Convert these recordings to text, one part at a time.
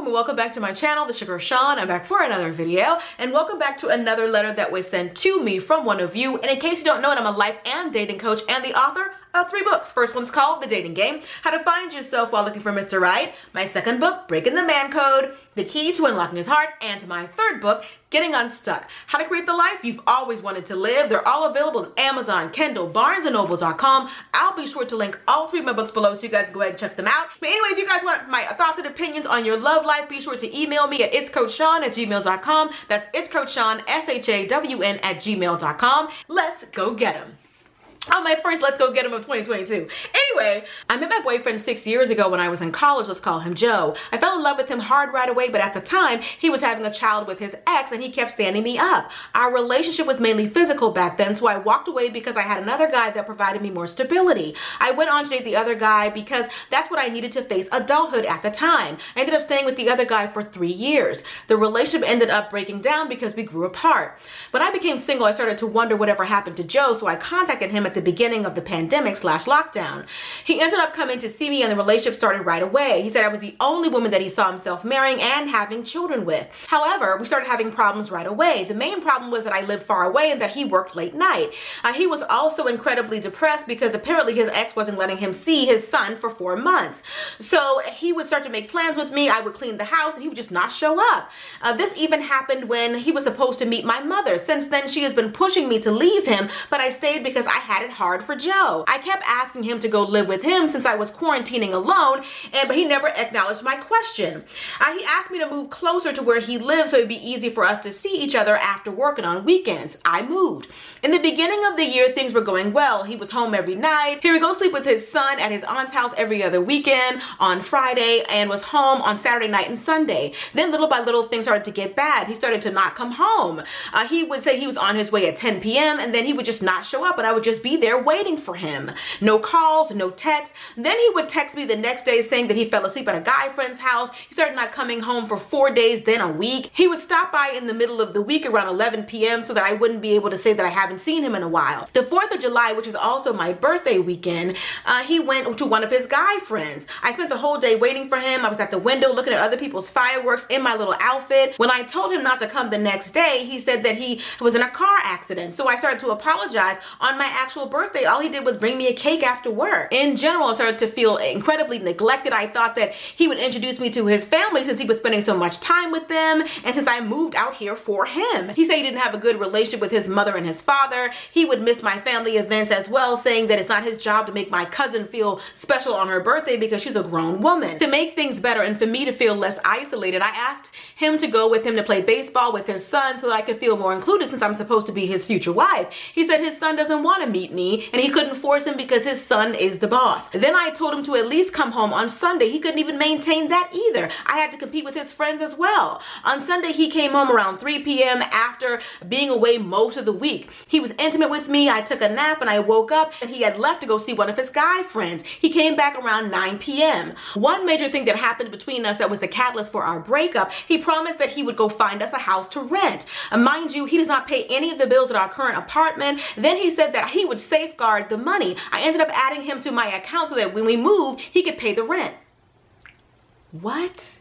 Welcome back to my channel, The Sugar Sean. I'm back for another video, and welcome back to another letter that was sent to me from one of you. And in case you don't know it, I'm a life and dating coach and the author of 3 books. First one's called The Dating Game, How to Find Yourself While Looking for Mr. Right. My second book, Breaking the Man Code, The Key to Unlocking His Heart. And my third book, Getting Unstuck, How to Create the Life You've Always Wanted to Live. They're all available on Amazon, Kindle, BarnesandNoble.com. I'll be sure to link all 3 of my books below so you guys can go ahead and check them out. But anyway, if you guys want my thoughts and opinions on your love life, be sure to email me at itscoachshawn@gmail.com. That's itscoachshawn, SHAWN@gmail.com. Let's go get 'em. On my first Let's Go Get Him of 2022. Anyway, I met my boyfriend 6 years ago when I was in college. Let's call him Joe. I fell in love with him hard right away, but at the time, he was having a child with his ex and he kept standing me up. Our relationship was mainly physical back then, so I walked away because I had another guy that provided me more stability. I went on to date the other guy because that's what I needed to face adulthood at the time. I ended up staying with the other guy for 3 years. The relationship ended up breaking down because we grew apart. When I became single, I started to wonder whatever happened to Joe, so I contacted him at the beginning of the pandemic/lockdown. He ended up coming to see me and the relationship started right away. He said I was the only woman that he saw himself marrying and having children with. However, we started having problems right away. The main problem was that I lived far away and that he worked late night. He was also incredibly depressed because apparently his ex wasn't letting him see his son for 4 months. So he would start to make plans with me. I would clean the house and he would just not show up. This even happened when he was supposed to meet my mother. Since then, she has been pushing me to leave him, but I stayed because I had it hard for Joe. I kept asking him to go live with him since I was quarantining alone, but he never acknowledged my question. He asked me to move closer to where he lives so it'd be easy for us to see each other after work and on weekends. I moved. In the beginning of the year, things were going well. He was home every night. He would go sleep with his son at his aunt's house every other weekend on Friday and was home on Saturday night and Sunday. Then little by little, things started to get bad. He started to not come home. He would say he was on his way at 10 p.m. and then he would just not show up and I would just be there waiting for him. No calls, no texts. Then he would text me the next day saying that he fell asleep at a guy friend's house. He started not coming home for 4 days, then a week. He would stop by in the middle of the week around 11 p.m. so that I wouldn't be able to say that I haven't seen him in a while. The 4th of July, which is also my birthday weekend, he went to one of his guy friends. I spent the whole day waiting for him. I was at the window looking at other people's fireworks in my little outfit. When I told him not to come the next day, he said that he was in a car accident. So I started to apologize. On my actual birthday, all he did was bring me a cake after work. In general, I started to feel incredibly neglected. I thought that he would introduce me to his family since he was spending so much time with them and since I moved out here for him. He said he didn't have a good relationship with his mother and his father. He would miss my family events as well, saying that it's not his job to make my cousin feel special on her birthday because she's a grown woman. To make things better and for me to feel less isolated, I asked him to go with him to play baseball with his son so that I could feel more included since I'm supposed to be his future wife. He said his son doesn't want to meet me and he couldn't force him because his son is the boss. Then I told him to at least come home on Sunday. He couldn't even maintain that either. I had to compete with his friends as well. On Sunday, he came home around 3 p.m. after being away most of the week. He was intimate with me. I took a nap and I woke up and he had left to go see one of his guy friends. He came back around 9 p.m. One major thing that happened between us that was the catalyst for our breakup, he promised that he would go find us a house to rent. Mind you, he does not pay any of the bills at our current apartment. Then he said that he would safeguard the money. I ended up adding him to my account so that when we moved, he could pay the rent. What?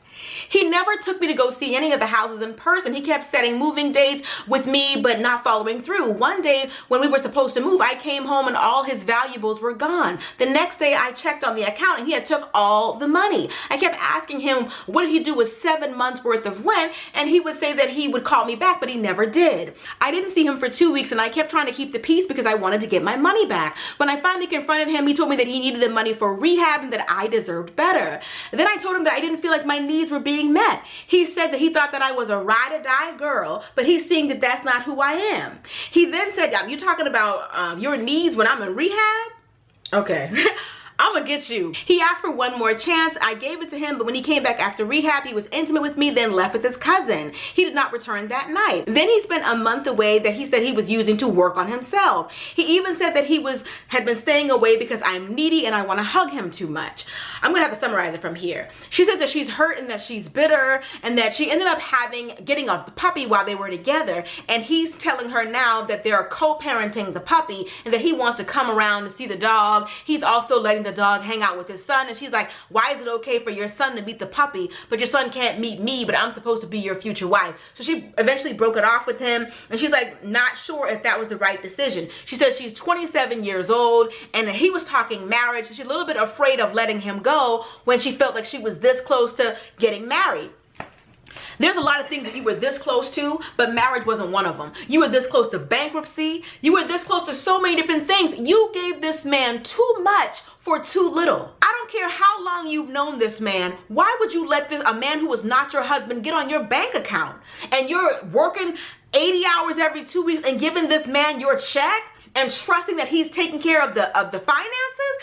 He never took me to go see any of the houses in person. He kept setting moving dates with me, but not following through. One day when we were supposed to move, I came home and all his valuables were gone. The next day I checked on the account and he had took all the money. I kept asking him what did he do with 7 months worth of rent, and he would say that he would call me back, but he never did. I didn't see him for 2 weeks and I kept trying to keep the peace because I wanted to get my money back. When I finally confronted him, he told me that he needed the money for rehab and that I deserved better. Then I told him that I didn't feel like my needs were being met. He said that he thought that I was a ride or die girl, but he's seeing that that's not who I am. He then said, "You're talking about your needs when I'm in rehab?" Okay. I'm gonna get you. He asked for one more chance. I gave it to him, but when he came back after rehab, he was intimate with me, then left with his cousin. He did not return that night. Then he spent a month away that he said he was using to work on himself. He even said that he had been staying away because I'm needy and I want to hug him too much. I'm gonna have to summarize it from here. She says that she's hurt and that she's bitter and that she ended up getting a puppy while they were together, and he's telling her now that they're co-parenting the puppy and that he wants to come around to see the dog. He's also letting the dog hang out with his son, and she's like, why is it okay for your son to meet the puppy, but your son can't meet me, but I'm supposed to be your future wife? So she eventually broke it off with him, and she's like not sure if that was the right decision. She says she's 27 years old and he was talking marriage. She's a little bit afraid of letting him go when she felt like she was this close to getting married. There's a lot of things that you were this close to, but marriage wasn't one of them. You were this close to bankruptcy. You were this close to so many different things. You gave this man too much for too little. I don't care how long you've known this man. Why would you let a man who was not your husband get on your bank account? And you're working 80 hours every 2 weeks and giving this man your check and trusting that he's taking care of the finances?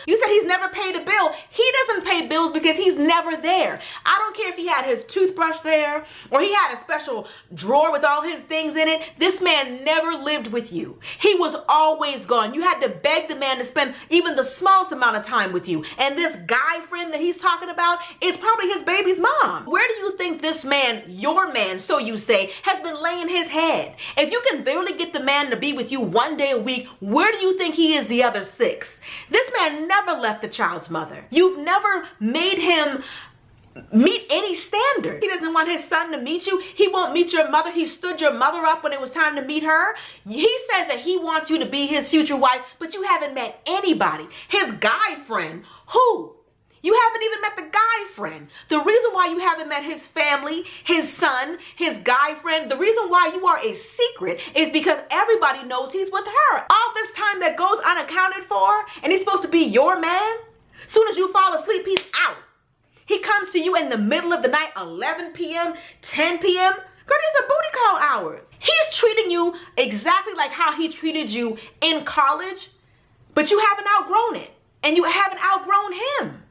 You said he's never paid a bill. He doesn't pay bills because he's never there. I don't care if he had his toothbrush there or he had a special drawer with all his things in it. This man never lived with you. He was always gone. You had to beg the man to spend even the smallest amount of time with you. And this guy friend that he's talking about is probably his baby's mom. Where do you think this man, your man, so you say, has been laying his head? If you can barely get the man to be with you 1 day a week, where do you think he is the other 6? This man never left the child's mother. You've never made him meet any standard. He doesn't want his son to meet you. He won't meet your mother. He stood your mother up when it was time to meet her. He says that he wants you to be his future wife, but you haven't met anybody. His guy friend, who? You haven't even met the guy friend. The reason why you haven't met his family, his son, his guy friend, the reason why you are a secret is because everybody knows he's with her. All this time that goes unaccounted for, and he's supposed to be your man, soon as you fall asleep, he's out. He comes to you in the middle of the night, 11 p.m., 10 p.m. Girl, these are booty call hours. He's treating you exactly like how he treated you in college, but you haven't outgrown it, and you haven't outgrown him.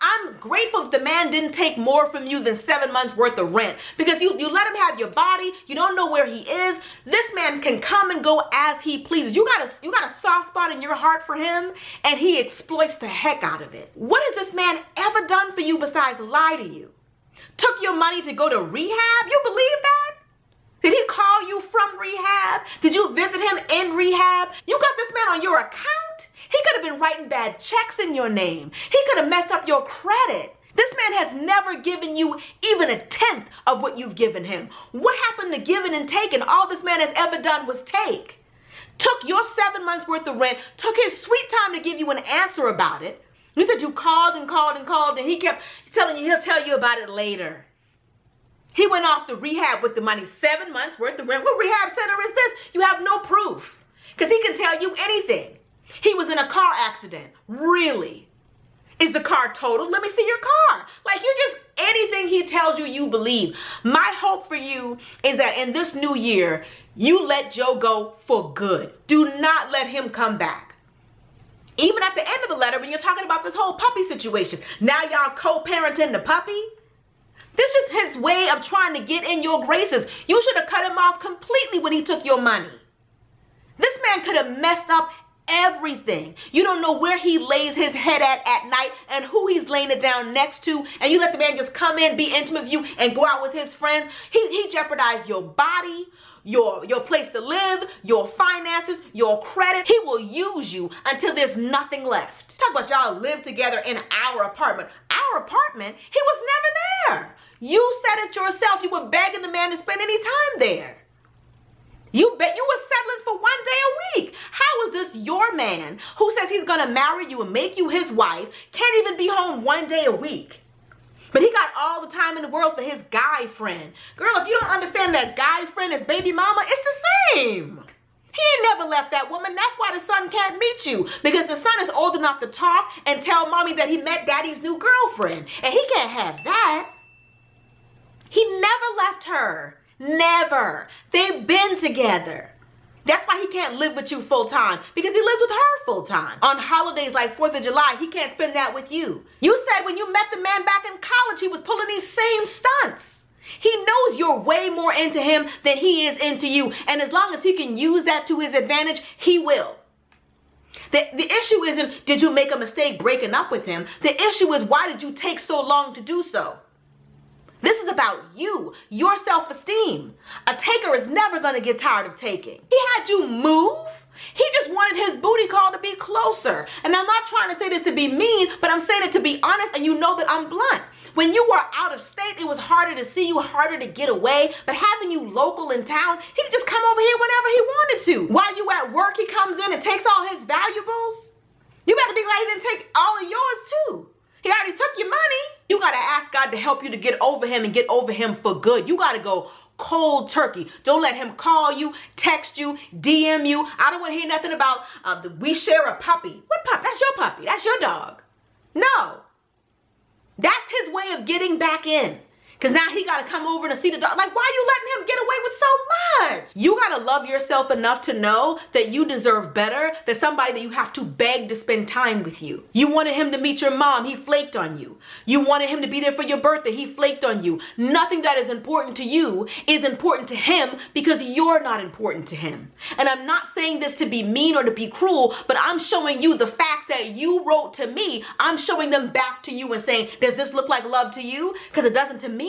I'm grateful that the man didn't take more from you than 7 months worth of rent, because you let him have your body. You don't know where he is. This man can come and go as he pleases. You got a soft spot in your heart for him, and he exploits the heck out of it. What has this man ever done for you besides lie to you? Took your money to go to rehab? You believe that? Did he call you from rehab? Did you visit him in rehab? You got this man on your account? He could have been writing bad checks in your name. He could have messed up your credit. This man has never given you even 1/10 of what you've given him. What happened to giving and taking? All this man has ever done was take. Took your 7 months worth of rent, took his sweet time to give you an answer about it. You said you called and called and called, and he kept telling you he'll tell you about it later. He went off to rehab with the money, 7 months worth of rent. What rehab center is this? You have no proof, because he can tell you anything. He was in a car accident. Really? Is the car totaled? Let me see your car. Like, you just, anything he tells you, you believe. My hope for you is that in this new year, you let Joe go for good. Do not let him come back. Even at the end of the letter, when you're talking about this whole puppy situation, now y'all co-parenting the puppy? This is his way of trying to get in your graces. You should have cut him off completely when he took your money. This man could have messed up everything. You don't know where he lays his head at night and who he's laying it down next to, and you let the man just come in, be intimate with you, and go out with his friends. He jeopardized your body, your place to live, your finances, your credit. He will use you until there's nothing left. Talk about y'all live together in our apartment. Our apartment? He was never there. You said it yourself. You were begging the man to spend any time there. You bet you were settling for 1 day a week. How is this your man who says he's gonna marry you and make you his wife, can't even be home 1 day a week? But he got all the time in the world for his guy friend. Girl, if you don't understand that guy friend is baby mama, it's the same. He ain't never left that woman. That's why the son can't meet you, because the son is old enough to talk and tell mommy that he met daddy's new girlfriend, and he can't have that. He never left her. Never. They've been together. That's why he can't live with you full time, because he lives with her full time. On holidays like 4th of July, he can't spend that with you. You said when you met the man back in college, he was pulling these same stunts. He knows you're way more into him than he is into you. And as long as he can use that to his advantage, he will. The issue isn't, did you make a mistake breaking up with him? The issue is, why did you take so long to do so? This is about you, your self-esteem. A taker is never going to get tired of taking. He had you move. He just wanted his booty call to be closer. And I'm not trying to say this to be mean, but I'm saying it to be honest, and you know that I'm blunt. When you were out of state, it was harder to see you, harder to get away. But having you local in town, he could just come over here whenever he wanted to. While you at work, he comes in and takes all his valuables. You better be glad he didn't take all of yours too. He already took your money. You got to ask God to help you to get over him and get over him for good. You got to go cold turkey. Don't let him call you, text you, DM you. I don't want to hear nothing about we share a puppy. What puppy? That's your puppy. That's your dog. No. That's his way of getting back in. Because now he got to come over and see the dog. Like, why are you letting him get away with so much? You got to love yourself enough to know that you deserve better than somebody that you have to beg to spend time with you. You wanted him to meet your mom. He flaked on you. You wanted him to be there for your birthday. He flaked on you. Nothing that is important to you is important to him because you're not important to him. And I'm not saying this to be mean or to be cruel, but I'm showing you the facts that you wrote to me. I'm showing them back to you and saying, does this look like love to you? Because it doesn't to me.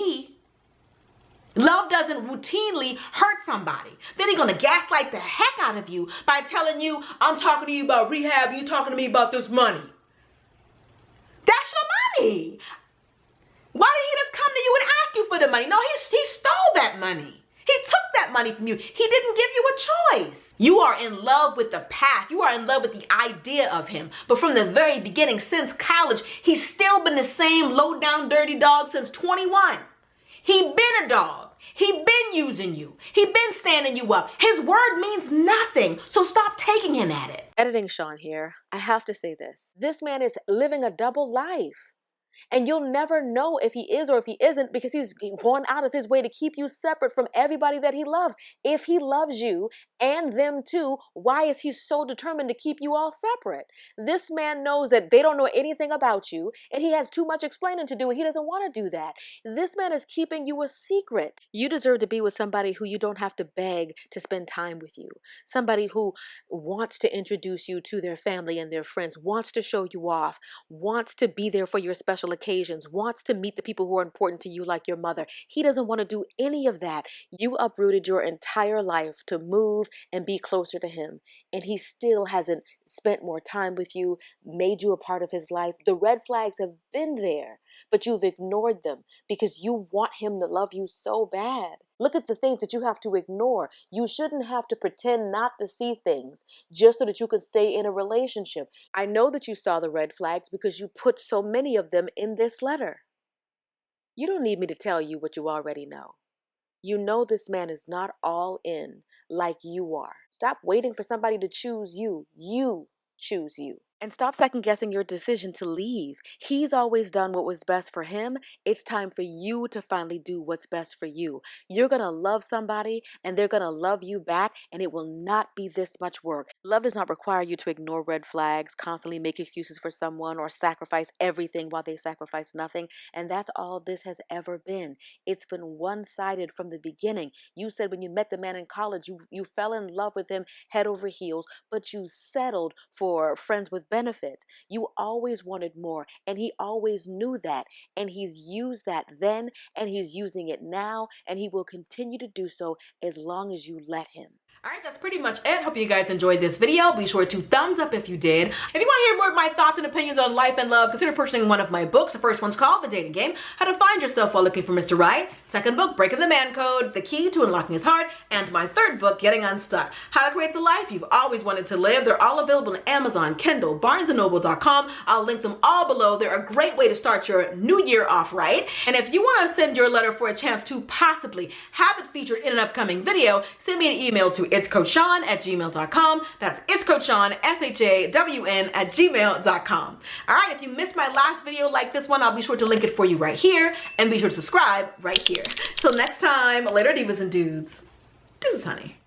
Love doesn't routinely hurt somebody. Then he's going to gaslight the heck out of you by telling you, I'm talking to you about rehab, you talking to me about this money. That's your money. Why did he just come to you and ask you for the money? No, he stole that money. He took that money from you. He didn't give you a choice. You are in love with the past. You are in love with the idea of him. But from the very beginning, since college, he's still been the same low down dirty dog since 21. He been a dog. He been using you. He been standing you up. His word means nothing. So stop taking him at it. Editing Sean here. I have to say this. This man is living a double life. And you'll never know if he is or if he isn't because he's gone out of his way to keep you separate from everybody that he loves. If he loves you and them too, why is he so determined to keep you all separate? This man knows that they don't know anything about you and he has too much explaining to do. He doesn't want to do that. This man is keeping you a secret. You deserve to be with somebody who you don't have to beg to spend time with you. Somebody who wants to introduce you to their family and their friends, wants to show you off, wants to be there for your special occasions, wants to meet the people who are important to you like your mother. He doesn't want to do any of that. You uprooted your entire life to move and be closer to him. And he still hasn't spent more time with you, made you a part of his life. The red flags have been there, but you've ignored them because you want him to love you so bad. Look at the things that you have to ignore. You shouldn't have to pretend not to see things just so that you can stay in a relationship. I know that you saw the red flags because you put so many of them in this letter. You don't need me to tell you what you already know. You know this man is not all in like you are. Stop waiting for somebody to choose you. You choose you. And stop second guessing your decision to leave. He's always done what was best for him. It's time for you to finally do what's best for you. You're going to love somebody and they're going to love you back, and it will not be this much work. Love does not require you to ignore red flags, constantly make excuses for someone, or sacrifice everything while they sacrifice nothing. And that's all this has ever been. It's been one-sided from the beginning. You said when you met the man in college, you fell in love with him head over heels, but you settled for friends with benefits. You always wanted more, and he always knew that, and he's used that then, and he's using it now, and he will continue to do so as long as you let him. All right, that's pretty much it. Hope you guys enjoyed this video. Be sure to thumbs up if you did. If you want to hear more of my thoughts and opinions on life and love, consider purchasing one of my books. The first one's called The Dating Game, How to Find Yourself While Looking for Mr. Right. Second book, Breaking the Man Code, The Key to Unlocking His Heart. And my third book, Getting Unstuck, How to Create the Life You've Always Wanted to Live. They're all available on Amazon, Kindle, BarnesandNoble.com. I'll link them all below. They're a great way to start your new year off right. And if you want to send your letter for a chance to possibly have it featured in an upcoming video, send me an email to itscoachshawn@gmail.com. That's itscoachshawn, SHAWN @gmail.com. All right, if you missed my last video like this one, I'll be sure to link it for you right here, and be sure to subscribe right here. Till next time, later divas and dudes. Deuces, honey.